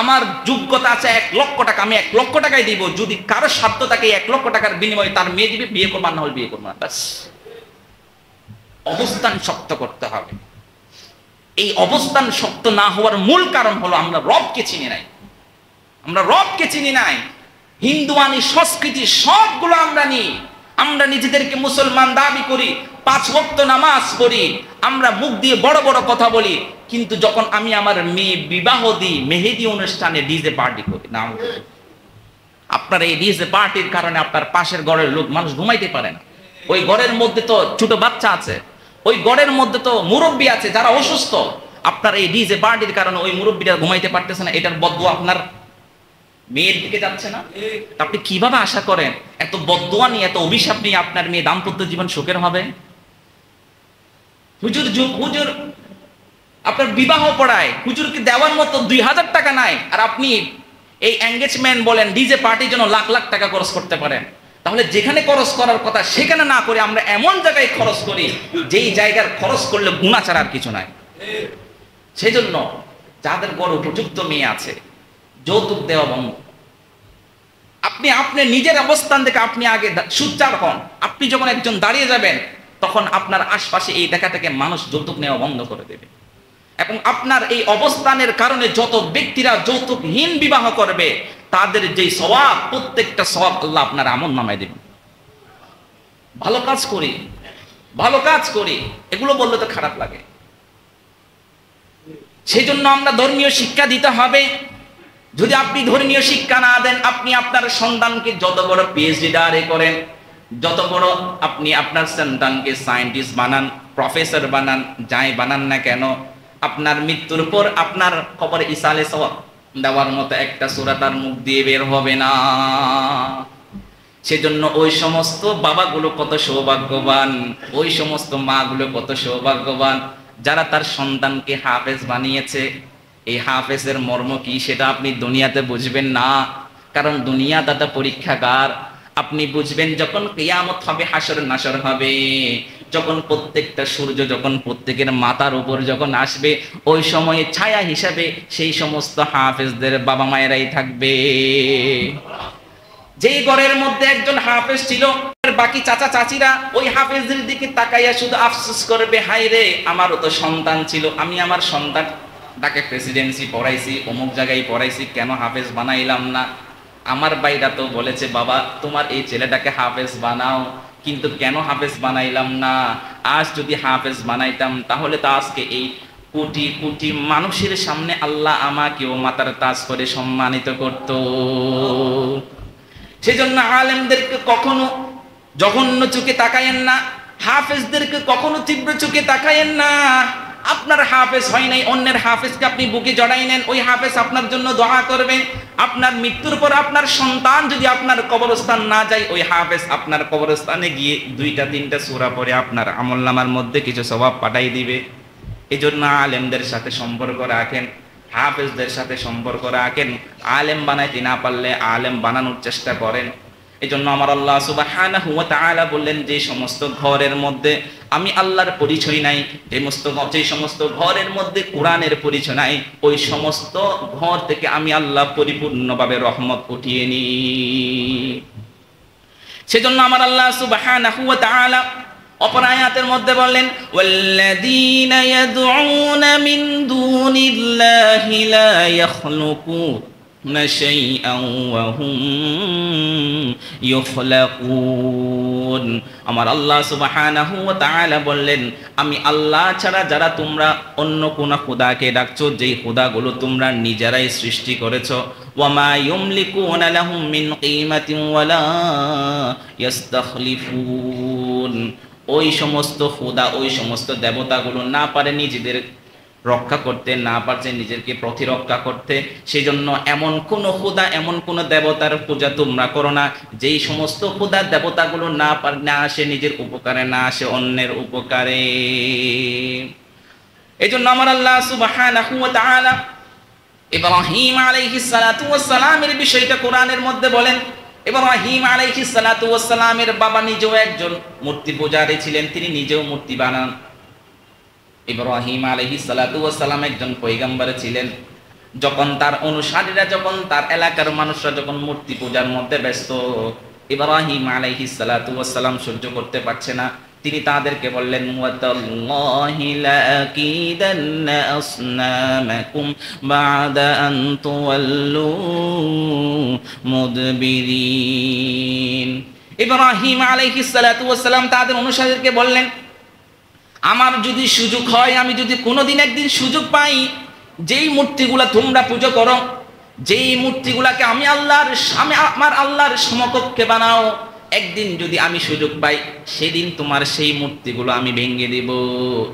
আমার যোগ্যতা আছে 1 লক্ষ টাকা, আমি 1 লক্ষ টাকাই দিব। যদি কারো সাধ্য থাকে 1 লক্ষ টাকার বিনিময়ে তার মেয়ে দিবে, বিয়ে করবার না হলে বিয়ে করবো না, ব্যাস। অবস্থান শক্ত করতে হবে। এই অবস্থান শক্ত না হওয়ার মূল কারণ হলো আমরা রবকে চিনি নাই, আমরা রবকে চিনি নাই। হিন্দুয়ানি সংস্কৃতি সবগুলো আমরা নিই। আমরা নিজেদেরকে মুসলমান দাবি করি, 5 ওয়াক্ত নামাজ পড়ি, আমরা মুখ দিয়ে বড় বড় কথা বলি, কিন্তু যখন আমি আমার মেয়ে বিবাহ দিই, মেহেদি অনুষ্ঠানে ডিজে পার্টি করি না। আপনার এই ডিজে পার্টির কারণে আপনার পাশের ঘরের লোক মানুষ ঘুমাইতে পারে না। ওই ঘরের মধ্যে তো ছোট বাচ্চা আছে, ওই ঘরের মধ্যে তো মুরব্বী আছে যারা অসুস্থ। আপনার এই ডিজে পার্টির কারণে ওই মুরব্বীরা ঘুমাইতে পারতেছে না, এটার বদদুয়া আপনার মেয়ের দিকে যাচ্ছে না? আপনি কিভাবে আশা করেন এত বদদুয়া নিয়ে, এত অভিশাপ নিয়ে আপনার মেয়ে দাম্পত্য জীবন সুখের হবে? হুজুর আপনার বিবাহ পড়ায়, হুজুরকে দেওয়ার মতো 2000 টাকা নাই, আর আপনি এই এঙ্গেজমেন্ট বলেন ডিজে পার্টির জন্য লাখ লাখ টাকা খরচ করতে পারেন। তাহলে যেখানে খরচ করার কথা সেখানে না করে আমরা এমন জায়গায় খরচ করি যেই জায়গার খরচ করলে গুনাহ ছাড়া আর কিছু নাই। সেজন্য যাদের ঘরে উপযুক্ত মেয়ে আছে, যৌতুক দেওয়া বন্ধ। আপনি আপনার নিজের অবস্থান থেকে আপনি আগে সুচ্চার হন। আপনি যখন একজন দাঁড়িয়ে যাবেন, তখন আপনার আশপাশে এই দেখা থেকে মানুষ যৌতুক নেওয়া বন্ধ করে দেবে। এবং আপনার এই অবস্থানের কারণে যত ব্যক্তিরা যৌতুকহীন বিবাহ করবে, তাদের যে সওয়াব, প্রত্যেকটা সওয়াব আল্লাহ আপনার আমলনামায় দেবেন। ভালো কাজ করি, ভালো কাজ করি, এগুলো বললে তো খারাপ লাগে। সেই জন্য আমরা ধর্মীয় শিক্ষা দিতে হবে। যদি আপনি ধর্মীয় শিক্ষা না দেন, আপনি আপনার সন্তানকে যত বড় পিএইচডি দাঁড়ে করেন, যত বড় আপনি আপনার সন্তানকে সায়েন্টিস্ট বানান, প্রফেসর বানান, যাই বানান না কেন, আপনার মৃত্যুর পর আপনার কবরে ইসালে সওয়াব দেওয়ার মতো একটা সূরা তার মুখ দিয়ে বের হবে না। সেজন্য ওই সমস্ত বাবাগুলো কত সৌভাগ্যবান, ওই সমস্ত মাগুলো কত সৌভাগ্যবান যারা তার সন্তানকে হাফেজ বানিয়েছে। এই হাফেজের মর্ম কি সেটা আপনি দুনিয়াতে বুঝবেন না, কারণ দুনিয়া দাতা পরীক্ষাগার। আপনি বুঝবেন যখন কিয়ামত হবে, হাসর নাসর হবে, যখন প্রত্যেকটা সূর্য যখন প্রত্যেকের মাথার উপর যখন আসবে, ওই সময়ে ছায়া হিসাবে সেই সমস্ত হাফেজদের বাবা মায়েরাই থাকবে। যেই ঘরের মধ্যে একজন হাফেজ ছিল, বাকি চাচা চাচিরা ওই হাফেজদের দিকে তাকাইয়া শুধু আফসোস করবে, হায় রে আমারও তো সন্তান ছিল, আমি আমার সন্তানটাকে প্রেসিডেন্সি পড়াইছি, অমুক জায়গায় পড়াইছি, কেন হাফেজ বানাইলাম না? আমার ভাইরা তো বলেছে বাবা তোমার এই ছেলেটাকে হাফেজ বানাও, কিন্তু কেন হাফেজ বানাইলাম না? আজ যদি হাফেজ বানাইতাম তাহলে তো আজকে এই কোটি কোটি মানুষের সামনে আল্লাহ আমাকেও মাথার তাজ করে সম্মানিত করত। সেজন্য আলেমদেরকে কখনো জঘন্য চোখে তাকায়েন না, হাফেজদেরকে কখনো তীব্র চোখে তাকায়েন না। আপনার হাফেজ হয় নাই, অন্যের হাফেজকে আপনি বুকে জড়াই নেন, ওই হাফেজ আপনার জন্য দোয়া করবে। আপনার মৃত্যুর পর আপনার সন্তান যদি আপনার কবরস্থান না যায়, ওই হাফেজ আপনার কবরস্থানে গিয়ে 2-3টা সূরা পড়ে আপনার আমলনামার মধ্যে কিছু সওয়াব পাঠাই দিবে। এই জন্য আলেমদের সাথে সম্পর্ক রাখেন, হাফেজদের সাথে সম্পর্ক রাখেন। আলেম বানাইতে না পারলে আলেম বানানোর চেষ্টা করেন। এই জন্য আমার আল্লাহ সুবহানাহু ওয়া তাআলা বললেন, যে সমস্ত ঘরের মধ্যে আমি আল্লাহর পরিচয় নাই, যে সমস্ত ঘরের মধ্যে কোরআনের পরিচয় নাই, ওই সমস্ত ঘর থেকে আমি আল্লাহ পরিপূর্ণভাবে রহমত উঠিয়ে নিই। সেজন্য আমার আল্লাহ সুবহানাহু ওয়া তাআলা অপর আয়াতের মধ্যে বললেন, ওয়াল্লাযীনা ইয়াদউনা মিন দুনিল্লাহি লা ইয়াখলুকুনা শাইআন ওয়া হুম ইখলাকুন। আমার আল্লাহ সুবহানাহু ওয়া তাআলা বললেন, আমি আল্লাহ ছাড়া যারা তোমরা অন্য কোন খোদাকে ডাকছো, যেই খোদাগুলো তোমরা নিজেরাই সৃষ্টি করেছো, ওয়া মা ইমলিকুনা লাহুম মিন কিমাতিন ওয়ালা ইস্তাখলিফুন, ওই সমস্ত খোদা, ওই সমস্ত দেবতাগুলো না পারে নিজেদের রক্ষা করতে, না পারছে নিজেকে প্রতিরক্ষা করতে। সেই জন্য এমন কোন খোদা, এমন কোন দেবতার পূজা তোমরা করো না যেই সমস্ত খোদা দেবতাগুলো না আসে নিজের উপকারে, না আসে অন্যের উপকারে। এই জন্য আমার আল্লাহ সুবহানাহু ওয়া তাআলা ইব্রাহিম আলাইহিস সালাতু ওয়াস সালামের বিষয়টা কোরআনের মধ্যে বলেন। ইব্রাহিম আলাইহিস সালাতু ওয়াস সালামের বাবা নিজেও একজন মূর্তি পূজারী ছিলেন, তিনি নিজেও মূর্তি বানান। ইব্রাহিম আলাইহিস সালাতু ওয়াস সালাম একজন পয়গম্বর ছিলেন। যখন তার অনুসারীরা, যখন তার এলাকার মানুষরা যখন মূর্তি পূজার মধ্যে ব্যস্ত, ইব্রাহিম আলাইহিস সালাতু ওয়াস সালাম সহ্য করতে পারছে না। তিনি তাদেরকে বললেন, ওয়াতাল্লাহি লাআকিদান্না আসনামাকুম বা'দা আন তুওয়াল্লু মুদবিরিন। ইব্রাহিম আলাইহিস সালাতু ওয়াস সালাম তাদের অনুসারীদেরকে বললেন, আমার যদি সুযোগ হয়, আমি যদি কোনোদিন একদিন সুযোগ পাই, যেই মূর্তিগুলা তোমরা পুজো করো, যেই মূর্তিগুলাকে আমি আমার আল্লাহর সমকক্ষে বানাও, একদিন যদি আমি সুযোগ পাই, সেদিন তোমার সেই মূর্তিগুলো আমি ভেঙে দেব।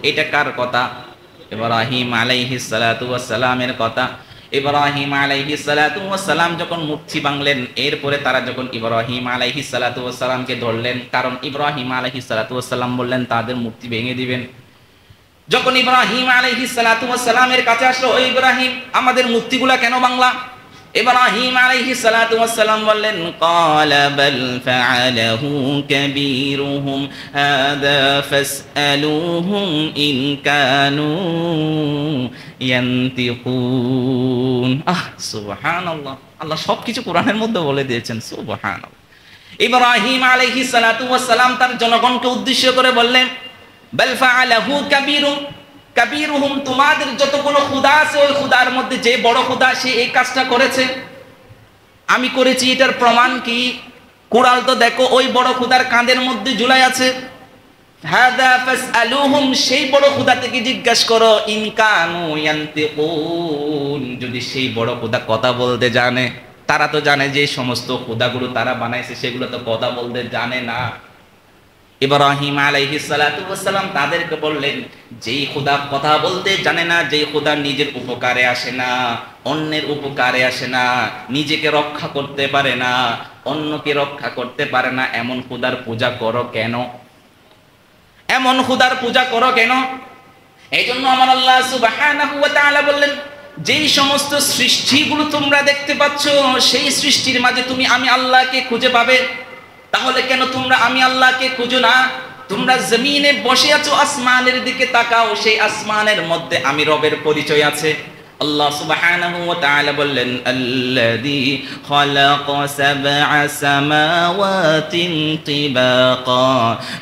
এটা কার কথা? ইব্রাহিম আলাইহিস সালাতু ওয়াস সালামের কথা। ইব্রাহিম আলাইহিস সালাতু ওয়াস সালাম যখন মূর্তি ভাঙলেন, এরপরে তারা যখন ইব্রাহিম আলাইহিস সালাতু ওয়াস সালামকে ধরলেন, কারণ ইব্রাহিম আলাইহিস সালাতু ওয়াস সালাম বললেন তাদের মূর্তি ভেঙে দিবেন। যখন ইব্রাহিম আলাইহিস সালাতু ওয়াস সালামের কাছে আসলো, ও ইব্রাহিম, আমাদের মূর্তিগুলা কেন ভাঙলা? ইব্রাহিম আলাইহিস সালাতু ওয়াস সালাম বললেন, ক্বালা বাল ফাআলাহু কাবীরুহুম হাদা ফাসআলুহুম ইন কানু ইয়ানতিকুন। সুবহানাল্লাহ, আল্লাহ সবকিছু কোরআনের মধ্যে বলে দিয়েছেন। সুবহানাল্লাহ। ইব্রাহিম আলাইহিস সালাতু ওয়াস সালাম তার জনগণকে উদ্দেশ্য করে বললেন, বাল ফাআলাহু কাবীরুহুম, তোমাদের যতগুলো খোদা আছে, ওই খোদার মধ্যে যে বড় খোদা, সে এই কাজটা করেছে। আমি করেছি, এটার প্রমাণ কি? কুড়াল তো দেখো, ওই বড় খোদার কাঁধের মধ্যে ঝুলাই আছে। হাদা ফাসআলুহুম, সেই বড় খোদা থেকে জিজ্ঞাসা করো, ইন কানু ইয়ানতিকুন, যদি সেই বড় খোদা কথা বলতে জানে। তারা তো জানে যে সমস্ত খোদাগুলো তারা বানাইছে সেগুলো তো কথা বলতে জানে না। ইব্রাহিম আলাইহিস সালাতু ওয়াস সালাম তাদেরকে বললেন, যেই খোদা কথা বলতে জানে না, যেই খোদা নিজের উপকারে আসে না, অন্যের উপকারে আসে না, নিজেকে রক্ষা করতে পারে না, অন্যকে রক্ষা করতে পারে না, এমন খোদার পূজা করো কেন? এমন খোদার পূজা করো কেন? এই জন্য আমার আল্লাহ সুবহানাহু ওয়া তাআলা বললেন, যেই সমস্ত সৃষ্টিগুলো তোমরা দেখতে পাচ্ছ, সেই সৃষ্টির মাঝে তুমি আমি আল্লাহকে খুঁজে পাবে। তাহলে কেন তোমরা আমি আল্লাহকে খুঁজো না? তোমরা জমিনে বসে আছো, আসমানের দিকে তাকাও, সেই আসমানের মধ্যে আমি রবের পরিচয় আছে। আল্লাহ সুবহানাহু ওয়া তাআলা বললেন, আল্লাযী খালাকা সাবআ সামাওয়াতিন তিবাকা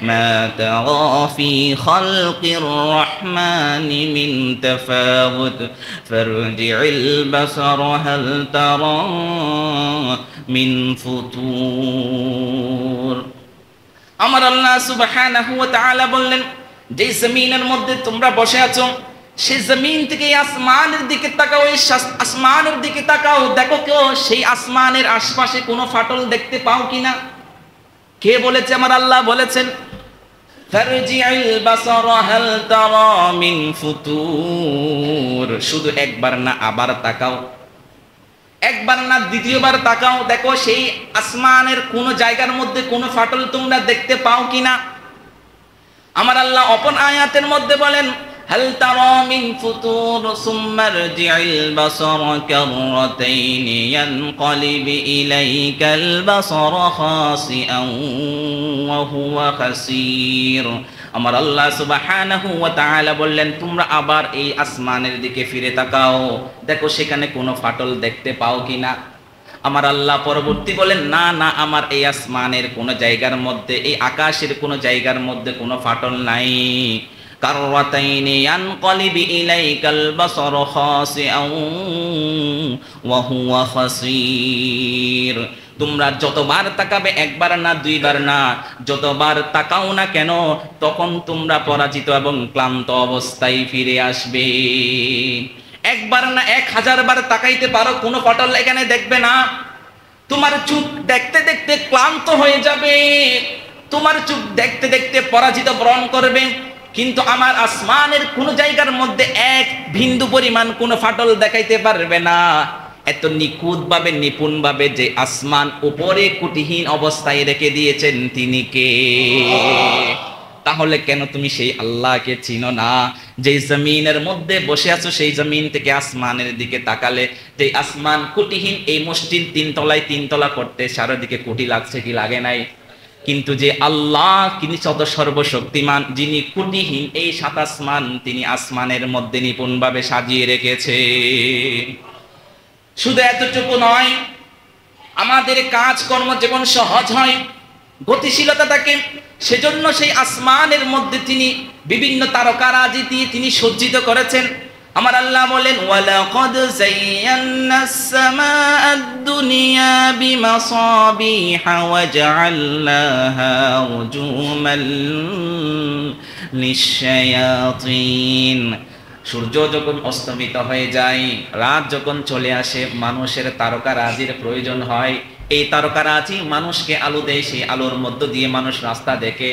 মা তারা ফি খালকির রাহমানি মিন তাফাউত ফারজি'ল বাসারা হাল তারা মিন ফুতুর। আমার আল্লাহ সুবহানাহু ওয়া তাআলা বললেন, যে জমিনের মধ্যে তোমরা বসে আছো, সেই জমিন থেকে আসমানের দিকে তাকাও, এই আসমানের দিকে তাকাও, দেখো কেউ সেই আসমানের আশপাশে কোনো ফাটল দেখতে পাও কিনা? কে বলেছে? আমার আল্লাহ বলেছেন, ফারজি'ল বাসারা হাল তারা মিন ফুতুর। শুধু একবার না, আবার তাকাও, একবার না দ্বিতীয়বার তাকাও, দেখো সেই আসমানের কোন জায়গার মধ্যে কোনো ফাটল তোমরা দেখতে পাও কিনা। আমার আল্লাহ অপর আয়াতের মধ্যে বলেন, هل ترى من فطور ثم ارجع البصر كرتين ينقلب إليك البصر خاسئا وهو خسير আমার আল্লাহ সুবহানাহু ওয়া তাআলা বললেন তোমরা আবার এই আসমানের দিকে ফিরে তাকাও, দেখো সেখানে কোনো ফাটল দেখতে পাও কিনা। আমার আল্লাহ পরবর্তী বলেন না না, আমার এই আসমানের কোনো জায়গার মধ্যে, এই আকাশের কোনো জায়গার মধ্যে কোনো ফাটল নাই। কাররাতাইনি ইয়ানকালিবু ইলাইকাল বাসারু খাসিআন ওয়া হুয়া খাসীর। তোমরা যতবার তাকাবে, একবার না দুইবার না, যতবার তাকাও না কেন, তখন তোমরা পরাজিত এবং ক্লান্ত অবস্থায় ফিরে আসবে। একবার না 1000 বার তাকাইতে পারো, কোনো ফাটল এখানে দেখবে না। তোমার চোখ দেখতে দেখতে ক্লান্ত হয়ে যাবে, তোমার চোখ দেখতে দেখতে পরাজিত বরণ করবে, কিন্তু আমার আসমানের কোনো জায়গার মধ্যে এক বিন্দু পরিমাণ কোনো ফাটল দেখাইতে পারবে না। এত নিখুঁতভাবে নিপুণভাবে যে আসমান উপরে কুটিহীন অবস্থায় রেখে দিয়েছেন তিনি কে? তাহলে কেন তুমি সেই আল্লাহকে চিনো না? যেই জমিনের মধ্যে বসে আছো, সেই জমিন থেকে আসমানের দিকে তাকালে যে আসমান কুটিহীন, এই মসজিদ 3 তলায় 3 তলা করতে চারিদিকে কোটি লাগছে কি লাগে নাই? কিন্তু যে আল্লাহ তিনি সদ সর্বশক্তিমান, যিনি কুটিহীন, এই 7 আসমান তিনি আসমানের মধ্যে নিপুণভাবে সাজিয়ে রেখেছে। শুধু এতটুকু নয়, আমাদের কাজকর্ম যেমন সহজ হয়, গতিশীলতা থাকে, সেজন্য সেই আসমানের মধ্যে তিনি বিভিন্ন তারকারাজি দিয়ে তিনি সজ্জিত করেছেন। আমার আল্লাহ বলেন ওয়ালাকাদ যায়্যানাস সামাআদ দুনিয়া বিমাসাবিহা ওয়া জাআলনাহা রুজুমান লিশ-শায়াতিন। সূর্য যখন অস্তমিত হয়ে যায়, রাত যখন চলে আসে, মানুষের তারকারাজির প্রয়োজন হয়। এই তারকারাজি মানুষকে আলো দেয়, সেই আলোর মধ্য দিয়ে মানুষ রাস্তা দেখে।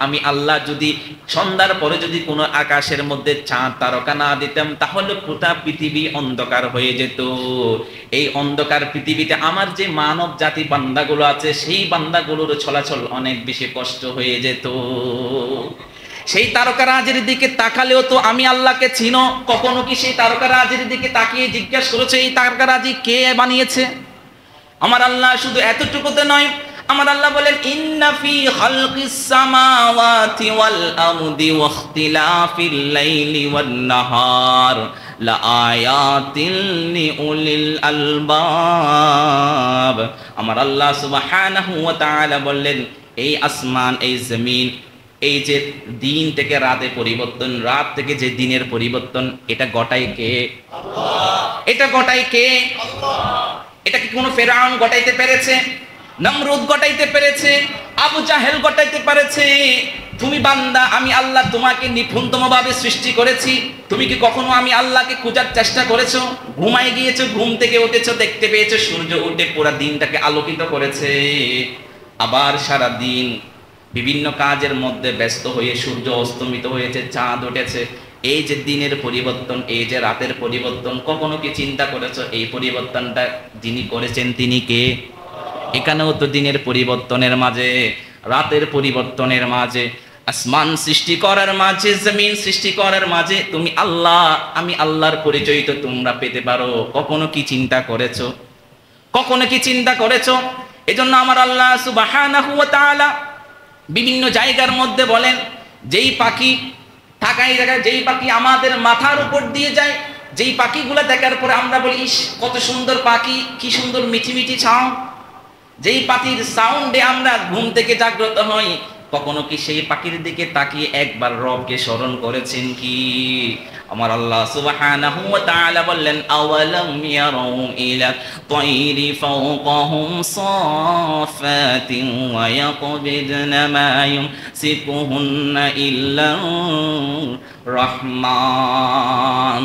আমি আল্লাহ যদি সন্ধ্যার পরে যদি কোনো আকাশের মধ্যে চাঁদ তারকা না দিতাম, তাহলে গোটা পৃথিবী অন্ধকার হয়ে যেত। এই অন্ধকার পৃথিবীতে আমার যে মানব জাতি বান্দাগুলো আছে, সেই বান্দাগুলোর চলাচল অনেক বেশি কষ্ট হয়ে যেত। সেই তারকারাজের দিকে তাকালেও তো আমি আল্লাহকে চিনো। কখনো কি সেই তারকারাজের দিকে তাকিয়ে জিজ্ঞাসা করেছে এই তারকারাজি কে বানিয়েছে? আমার আল্লাহ শুধু এতটুকুতে নয়, আমার আল্লাহ বলেন ইন্না ফি খালকিস সামাওয়াতি ওয়াল আরদি ওয়া ইখতিলাফিল লাইলি ওয়ান নাহার লাআয়াতিল লিউলিল আলবাব। আমার আল্লাহ সুবহানাহু ওয়া তাআলা বললেন এই আসমান, এই জমিন, এই যে দিন থেকে রাতে পরিবর্তন, রাত থেকে যে দিনের পরিবর্তন, এটা গটাই কে? আল্লাহ। এটা গটাই কে? আল্লাহ। এটা কি কোনো ফেরাউন গটাইতে পেরেছে? নমরুদ গটাইতে পেরেছে? আবু জাহেল গটাইতে পেরেছে? তুমি বান্দা, আমি আল্লাহ তোমাকে নিপুণতম ভাবে সৃষ্টি করেছি। তুমি কি কখনো আমি আল্লাহকে খোঁজার চেষ্টা করেছো? ঘুমায় গিয়েছো, ঘুম থেকে উঠেছো, দেখতে পেয়েছো সূর্য উঠে পুরো দিনটাকে আলোকিত করেছে। আবার সারা দিন বিভিন্ন কাজের মধ্যে ব্যস্ত হয়ে সূর্য অস্তমিত হয়েছে, চাঁদ উঠেছে। এই যে দিনের পরিবর্তন, এই যে রাতের পরিবর্তন, কখনো কি চিন্তা করেছো এই পরিবর্তনটা যিনি করেছেন তিনি কে? এখানেও তো দিনের পরিবর্তনের মাঝে, রাতের পরিবর্তনের মাঝে, আসমান সৃষ্টি করার মাঝে, জমিন সৃষ্টি করার মাঝে তুমি আল্লাহ, আমি আল্লাহর পরিচয় তো তোমরা পেতে পারো। কখনো কি চিন্তা করেছো? কখনো কি চিন্তা করেছো? এজন্য আমার আল্লাহ সুবহানাহু ওয়া তাআলা বিভিন্ন জায়গার মধ্যে বলেন যেই পাখি থাকাই জায়গায়, যেই পাখি আমাদের মাথার উপর দিয়ে যায়, যেই পাখিগুলো দেখার পরে আমরা বলি ইস কত সুন্দর পাখি, কি সুন্দর মিঠি মিঠি সাউন্ড, যেই পাখির সাউন্ডে আমরা ঘুম থেকে জাগ্রত হই, কখনো কি সেই পাখির দিকে তাকিয়ে একবার রবকে স্মরণ করেছেন কি? আমার আল্লাহ সুবহানাহু ওয়া তাআলা বললেন আওয়ালাম ইয়ারাউ ইলা তায়রি ফাওকাহুম সাফাতিন ওয়া ইয়াকবিদনা মা ইউমসিকুহুন্না ইল্লা রহমান।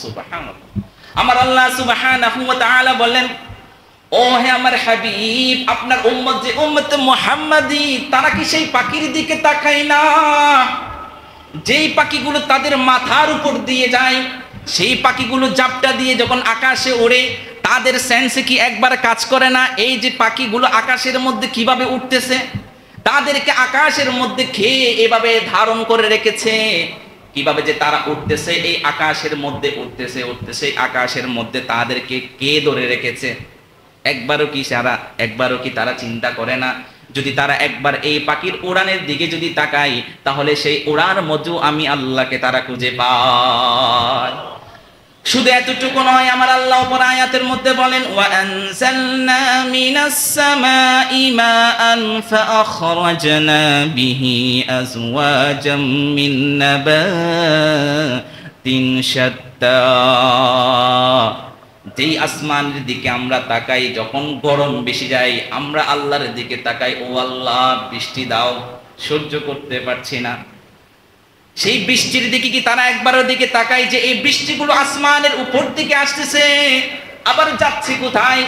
সুবহানাল্লাহ। আমার আল্লাহ সুবহানাহু ওয়া তাআলা বললেন ও হে আমার হাবিব, আপনার উম্মত যে উম্মত মুহাম্মাদি, তারা কি সেই পাখির দিকে তাকায় না যেই পাখিগুলো তাদের মাথার উপর দিয়ে যায়? সেই পাখিগুলো জাপটা দিয়ে যখন আকাশে ওড়ে, তাদের সেন্সে কি একবার কাজ করে না এই যে পাখিগুলো আকাশের মধ্যে কিভাবে উঠতেছে? তাদেরকে আকাশের মধ্যে খেয়ে এভাবে ধারণ করে রেখেছে, কিভাবে যে তারা উঠতেছে, এই আকাশের মধ্যে উঠতেছে আকাশের মধ্যে তাদেরকে কে ধরে রেখেছে, একবারও কি তারা চিন্তা করে না? যদি তারা একবার এই পাখির উড়ানের দিকে যদি তাকায়, তাহলে সেই উড়ার মধ্যে আমি আল্লাহকে তারা খুঁজে পায়। শুধু এতটুকু নয়, আমার আল্লাহ অপর আয়াতের মধ্যে বলেন, ওয়া আনজালনা মিনাস সামাই মাআন ফাআখরাজনা বিহি আজওয়াজাম মিন নাবাতিন শাত্তা। যেই আসমানের দিকে আমরা তাকাই, যখন গরম বেশি যায়, আমরা আল্লাহর দিকে তাকাই, ও আল্লাহ বৃষ্টি দাও, সহ্য করতে পারছি না। সেই বৃষ্টির দিকে কি তারা একবারের দিকে তাকায় যে এই বৃষ্টিগুলো আসমানের উপর দিকে আসতেছে, আবার যাচ্ছে কোথায়?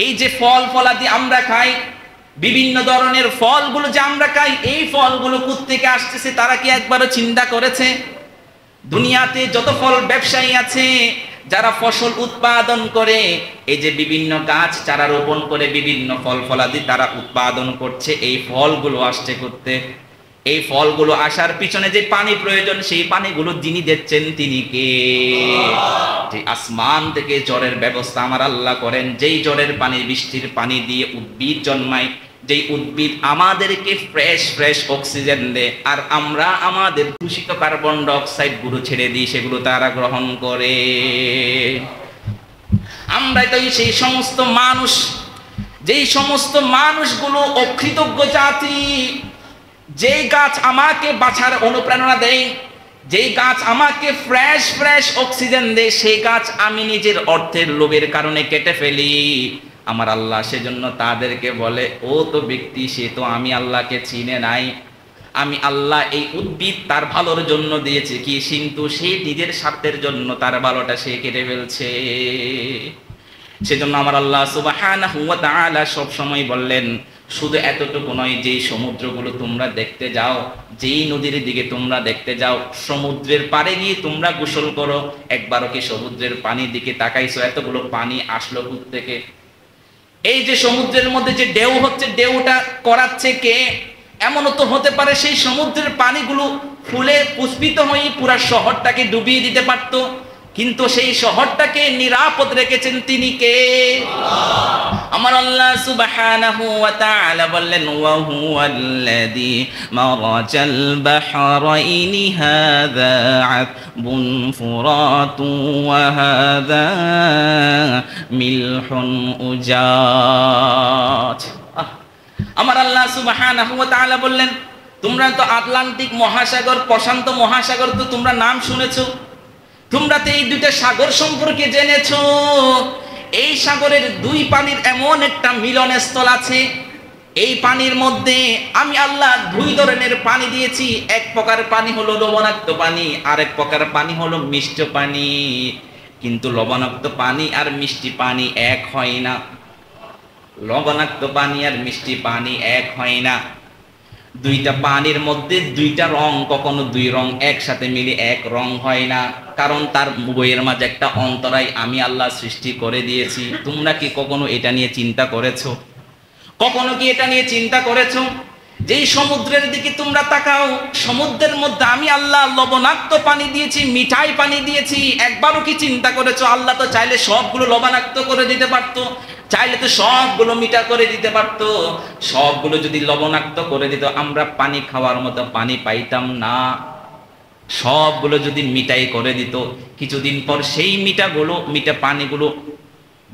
এই যে ফল ফলাদি আমরা খাই, বিভিন্ন ধরনের ফলগুলো যে আমরা খাই, এই ফলগুলো কোত্থেকে আসতেছে তারা কি একবারও চিন্তা করেছে? দুনিয়াতে যত ফল ব্যবসায়ী আছে, যারা ফসল উৎপাদন করে, এই যে বিভিন্ন গাছ চারা রোপণ করে বিভিন্ন ফল ফলাদি তারা উৎপাদন করছে, এই ফলগুলো আসছে করতে। এই ফলগুলো আসার পিছনে যে পানি প্রয়োজন, সেই পানিগুলো যিনি দিচ্ছেন তিনি কে? যে আসমান থেকে জলের ব্যবস্থা আমার আল্লাহ করেন, যেই জলের পানি, বৃষ্টির পানি দিয়ে উদ্ভিদ জন্মায়, যেই উদ্ভিদ আমাদেরকে ফ্রেশ অক্সিজেন দেয়, আর আমরা আমাদের দূষিত কার্বন ডাই অক্সাইড গুলো ছেড়ে দিই, সেগুলো তারা গ্রহণ করে। আমরা তো সেই সমস্ত মানুষ, যেই সমস্ত মানুষগুলো অকৃতজ্ঞ জাতি, যেই গাছ আমাকে বাঁচার অনুপ্রেরণা দেয়, যেই গাছ আমাকে ফ্রেশ অক্সিজেন দেয়, সেই গাছ আমি নিজের অর্থের লোভের কারণে কেটে ফেলি। আমার আল্লাহ সেজন্য তাদেরকে বলে, ও তো ব্যক্তি, সে তো আমি আল্লাহকে চিনে নাই। আমি আল্লাহ এই উদ্ভিদ তার ভালোর জন্য দিয়েছি, কিন্তু সে নিজের স্বার্থের জন্য তার ভালোটা সে কেটে ফেলছে। সেজন্য আমার আল্লাহ সুবহানাহু ওয়া তাআলা সব সময় বললেন, শুধু এতটুকু নয়, যেই সমুদ্রগুলো তোমরা দেখতে যাও, যেই নদীর দিকে তোমরা দেখতে যাও, সমুদ্রের পাড়ে গিয়ে তোমরা গোসল করো, একবারও কি সমুদ্রের পানির দিকে তাকাইছো এতগুলো পানি আসলো কোথা থেকে? এই যে সমুদ্রের মধ্যে যে ঢেউ হচ্ছে, ঢেউটা করাচ্ছে কে? এমনও তো হতে পারে সেই সমুদ্রের পানিগুলো ফুলে পুষ্পিত হয়ে পুরা শহরটাকে ডুবিয়ে দিতে পারতো, কিন্তু সেই শহরটাকে নিরাপদ রেখেছেন তিনি কে? আমার আল্লাহ সুবহানাহু ওয়া তাআলা বললেন, ওয়া হুয়াল্লাযী মারাজাল বাহরাইনি হাযা আযবুন ফুরাতু ওয়া হাযা মিলহুন উজাত। আমার আল্লাহ সুবহানাহু ওয়া তাআলা বললেন, তোমরা তো আটলান্টিক মহাসাগর, প্রশান্ত মহাসাগর তো তোমরা নাম শুনেছো, তোমরা তো এই দুইটা সাগর সম্পর্কে জেনেছো। এই সাগরের দুই পানির এমন একটা মিলনস্থল আছে, এই পানির মধ্যে আমি আল্লাহ দুই ধরনের পানি দিয়েছি। এক প্রকার পানি হলো লবণাক্ত পানি, আর এক প্রকার পানি হলো মিষ্টি পানি। কিন্তু লবণাক্ত পানি আর মিষ্টি পানি এক হয় না, লবণাক্ত পানি আর মিষ্টি পানি এক হয় না। দুইটা পানির মধ্যে দুইটা রং, কখনো দুই রং একসাথে মিলে এক রং হয় না, কারণ তার বইয়ের মাঝে একটা অন্তরায় আমি আল্লাহ সৃষ্টি করে দিয়েছি। তোমরা কি কখনো এটা নিয়ে চিন্তা করেছো? কখনো কি এটা নিয়ে চিন্তা করেছো? যেই সমুদ্রের দিকে তোমরা তাকাও, সমুদ্রের মধ্যে আমি আল্লাহ লবণাক্ত পানি দিয়েছি, মিঠাই পানি দিয়েছি। একবারও কি চিন্তা করেছো? আল্লাহ তো চাইলে সবগুলো লবণাক্ত করে দিতে পারতো, চাইলে তো সবগুলো মিঠা করে দিতে পারতো। সবগুলো যদি লবণাক্ত করে দিত, আমরা পানি খাওয়ার মতো পানি পাইতাম না। সবগুলো যদি মিঠাই করে দিত, কিছুদিন পর সেই মিঠা পানিগুলো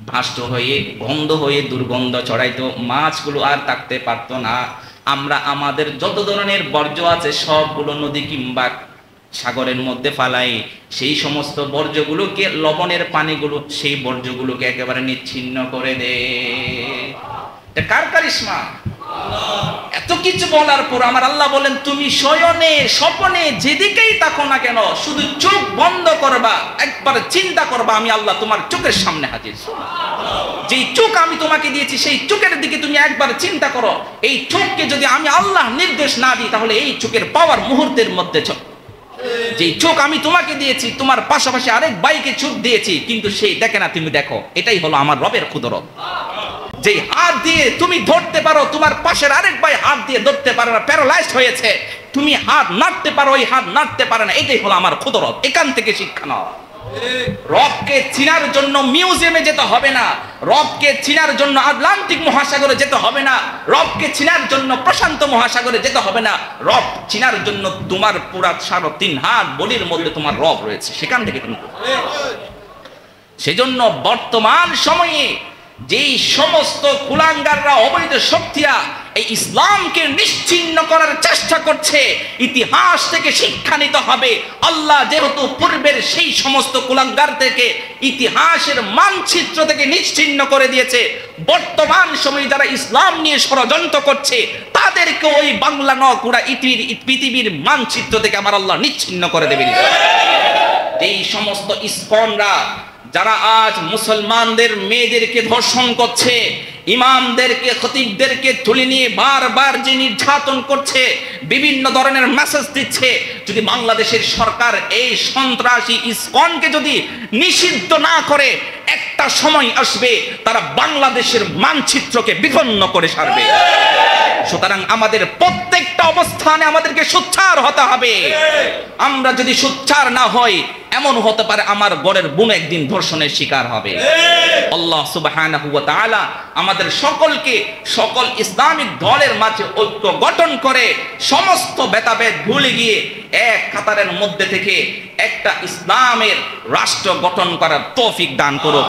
ভাষ্ট হয়ে গন্ধ হয়ে দুর্গন্ধ ছড়াইতো, মাছগুলো আর থাকতে পারতো না। আমরা আমাদের যত ধরনের বর্জ্য আছে সবগুলো নদী কিংবা সাগরের মধ্যে ফালাই, সেই সমস্ত বর্জ্যগুলোকে লবণের পানিগুলো সেই বর্জ্যগুলোকে একেবারে নিচ্ছিন্ন করে দেয়। এটা কার কারিশমা? এত কিছু বলার পর আমার আল্লাহ বলেন, তুমি শয়নে স্বপনে যেদিকেই তাকো না কেন, শুধু চোখ বন্ধ করবা, একবার চিন্তা করবা আমি আল্লাহ তোমার চোখের সামনে হাজির। যেই চোখ আমি তোমাকে দিয়েছি সেই চোখের দিকে তুমি একবার চিন্তা করো। এই চোখকে যদি আমি আল্লাহ নির্দেশ না দিই, তাহলে এই চোখের পাওয়ার মুহূর্তের মধ্যে যেই চোখ আমি তোমাকে দিয়েছি, তোমার পাশাপাশি আরেক ভাইকে চোখ দিয়েছি, কিন্তু সেই দেখে না, তুমি দেখো। এটাই হলো আমার রবের কুদরত। যেই হাত দিয়ে তুমি ধরতে পারো, তোমার পাশের আরেক ভাই হাত দিয়ে ধরতে পারে না, প্যারালাইজড হয়েছে, তুমি হাত নাড়তে পারো, ওই হাত নাড়তে পারে না, এটাই হলো আমার কুদরত। এখান থেকে শিক্ষা নাও। রবকে চিনার জন্য মিউজিয়ামে যেতে হবে না, রবকে চিনার জন্য আটলান্টিক মহাসাগরে যেতে হবে না, রবকে চিনার জন্য প্রশান্ত মহাসাগরে যেতে হবে না। রব চিনার জন্য তোমার পুরা 3.5 হাত বলির মধ্যে তোমার রব রয়েছে, সেখান থেকে তুমি। সেজন্য বর্তমান সময়ে যেই সমস্ত কুলাঙ্গাররা, অবৈধ শক্তিরা এই ইসলামকে নিশ্চিহ্ন করার চেষ্টা করছে, ইতিহাস থেকে শিক্ষা নিতে হবে। আল্লাহ যেহেতু পূর্বের সেই সমস্ত কুলাঙ্গার থেকে, ইতিহাসের মানচিত্র থেকে নিশ্চিহ্ন করে দিয়েছে, বর্তমান সময়ে যারা ইসলাম নিয়ে ষড়যন্ত্র করছে তাদেরকে ওই বাংলা নকুড়া পৃথিবীর মানচিত্র থেকে আমার আল্লাহ নিশ্চিহ্ন করে দেবেন। এই সমস্ত ইসকনরা যারা আজ মুসলমানদের মেয়েদেরকে ধর্ষণ করছে, ইমামদেরকে, খতিবদেরকে তুলে নিয়ে বারবার যে নির্যাতন করছে, বিভিন্ন ধরনের মেসেজ দিচ্ছে, যদি বাংলাদেশের সরকার এই সন্ত্রাসী ইসকনকে যদি নিষিদ্ধ না করে, একটা সময় আসবে তারা বাংলাদেশের মানচিত্রকে বিপন্ন করে ছাড়বে। সুতরাং আমাদের প্রত্যেকটা অবস্থানে আমাদেরকে সোচ্চার হতে হবে। আমরা যদি সোচ্চার না হই, এমন হতে পারে আমার ঘরের বোন একদিন ধর্ষণের শিকার হবে। আল্লাহ সুবহানাহু ওয়া তাআলা আমাদের সকলকে সকল ইসলামিক দলের মাঝে ঐক্য গঠন করে সমস্ত ভেদাভেদ ভুলে গিয়ে এক কাতারের মধ্যে থেকে একটা ইসলামের রাষ্ট্র গঠন করার তৌফিক দান করুন।